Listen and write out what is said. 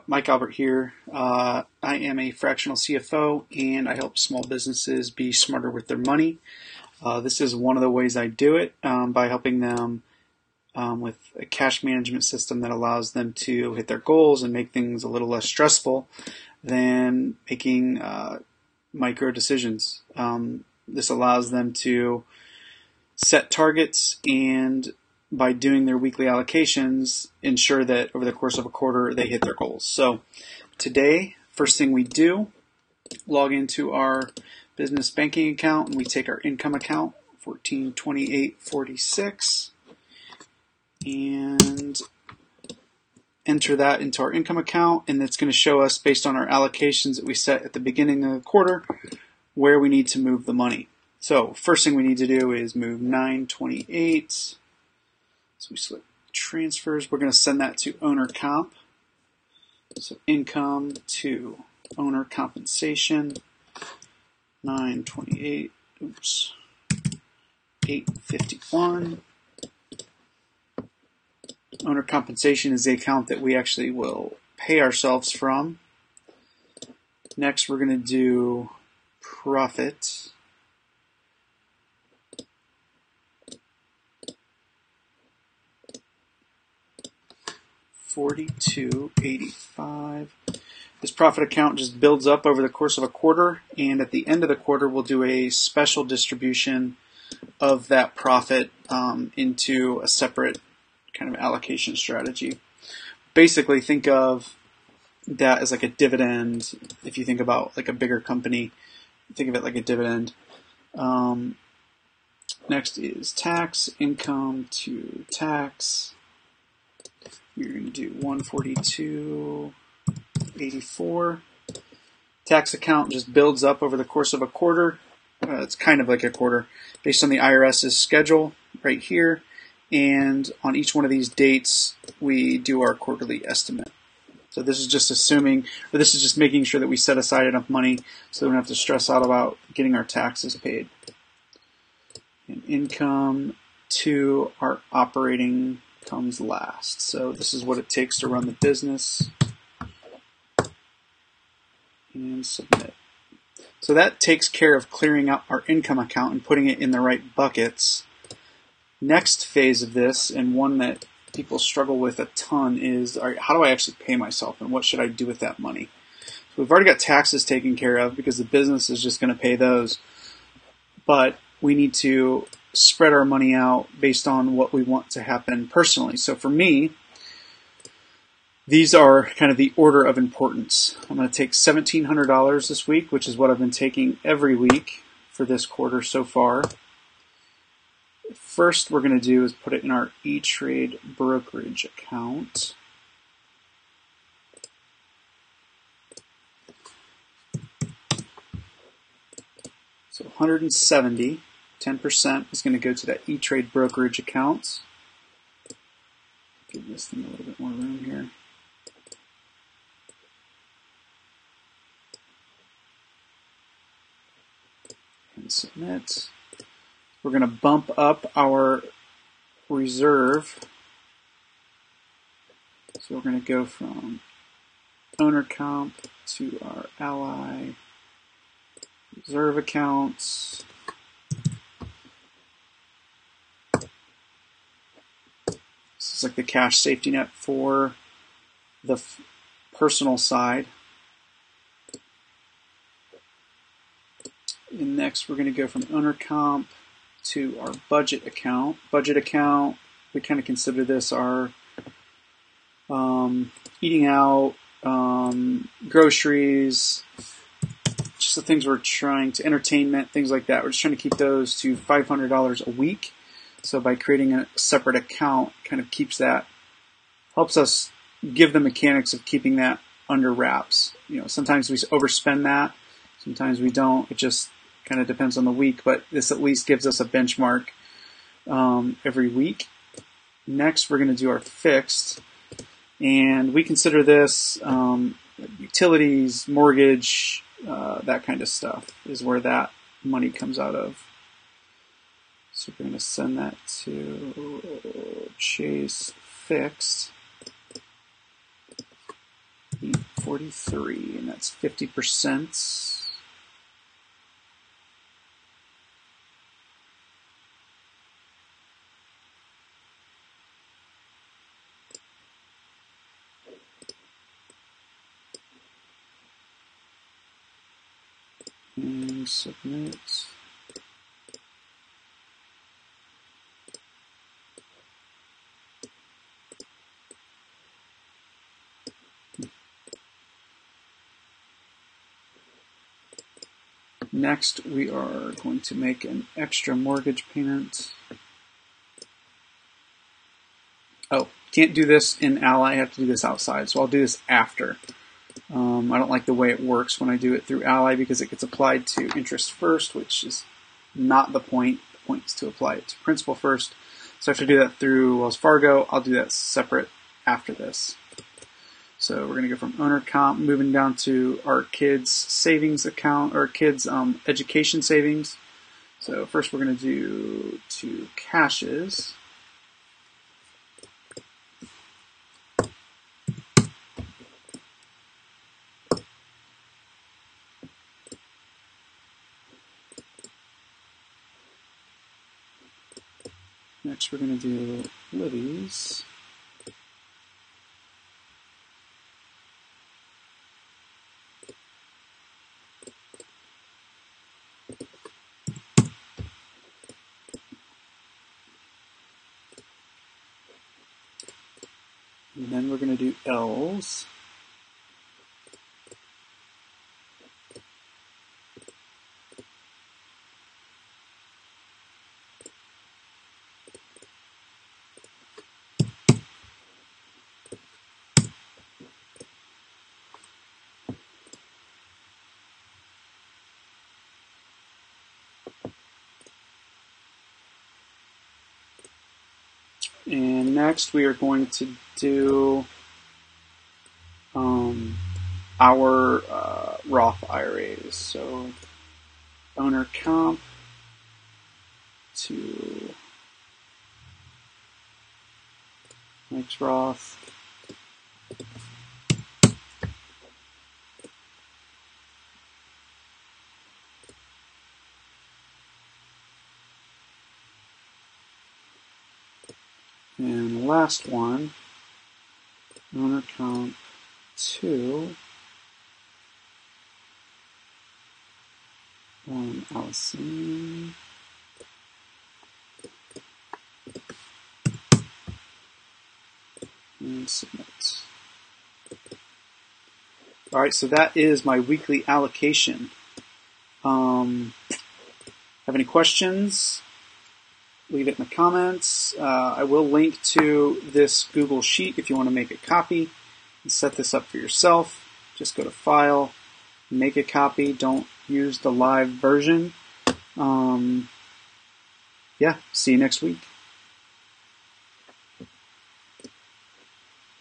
Mike Albert here. I am a fractional CFO and I help small businesses be smarter with their money. This is one of the ways I do it by helping them with a cash management system that allows them to hit their goals and make things a little less stressful than making micro decisions. This allows them to set targets and by doing their weekly allocations, ensure that over the course of a quarter they hit their goals. So today, first thing we do, log into our business banking account and we take our income account, 1428.46, and enter that into our income account, and it's going to show us based on our allocations that we set at the beginning of the quarter where we need to move the money. So first thing we need to do is move 928. So we select transfers. We're going to send that to owner comp. So income to owner compensation, 928, 851. Owner compensation is the account that we actually will pay ourselves from. Next, we're going to do profit. $42.85. This profit account just builds up over the course of a quarter, and at the end of the quarter, we'll do a special distribution of that profit into a separate kind of allocation strategy. Basically, think of that as like a dividend. If you think about like a bigger company, think of it like a dividend. Next is tax, income to tax. You're going to do 142.84. Tax account just builds up over the course of a quarter. It's kind of like a quarter based on the IRS's schedule right here. And on each one of these dates, we do our quarterly estimate. So this is just assuming, or this is just making sure that we set aside enough money so we don't have to stress out about getting our taxes paid. And income to our operating comes last. So this is what it takes to run the business. And submit. So that takes care of clearing out our income account and putting it in the right buckets. Next phase of this, and one that people struggle with a ton, is how do I actually pay myself and what should I do with that money? So we've already got taxes taken care of because the business is just going to pay those. But we need to spread our money out based on what we want to happen personally. So for me, these are kind of the order of importance. I'm going to take $1,700 this week, which is what I've been taking every week for this quarter so far. First we're going to do is put it in our E-Trade brokerage account. So 170. 10% is going to go to that E-Trade brokerage account. Give this thing a little bit more room here. And submit. We're going to bump up our reserve. So we're going to go from owner comp to our ally reserve accounts. This is like the cash safety net for the personal side. And next we're going to go from owner comp to our budget account. Budget account, we kind of consider this our eating out, groceries, just the things we're trying to, entertainment, things like that. We're just trying to keep those to $500 a week. So by creating a separate account, kind of keeps that, helps us give the mechanics of keeping that under wraps. You know, sometimes we overspend that, sometimes we don't. It just kind of depends on the week, but this at least gives us a benchmark every week. Next, we're going to do our fixed, and we consider this utilities, mortgage, that kind of stuff is where that money comes out of. So we're going to send that to Chase Fixed. 43, and that's 50%. And submit. Next, we are going to make an extra mortgage payment. Oh, can't do this in Ally, I have to do this outside, so I'll do this after. I don't like the way it works when I do it through Ally because it gets applied to interest first, which is not the point. The point is to apply it to principal first. So I have to do that through Wells Fargo. I'll do that separate after this. So we're going to go from owner account, moving down to our kids' savings account, or kids' education savings. So first we're going to do to caches. Next, we're going to do Libby's. And then we're going to do L's. And next we are going to do our Roth IRAs. So owner comp to Mike's Roth. And the last one, owner comp to Allison. And submit. All right, so that is my weekly allocation. Have any questions? Leave it in the comments. I will link to this Google Sheet if you want to make a copy and set this up for yourself. Just go to File, make a copy. Don't use the live version. Yeah, see you next week.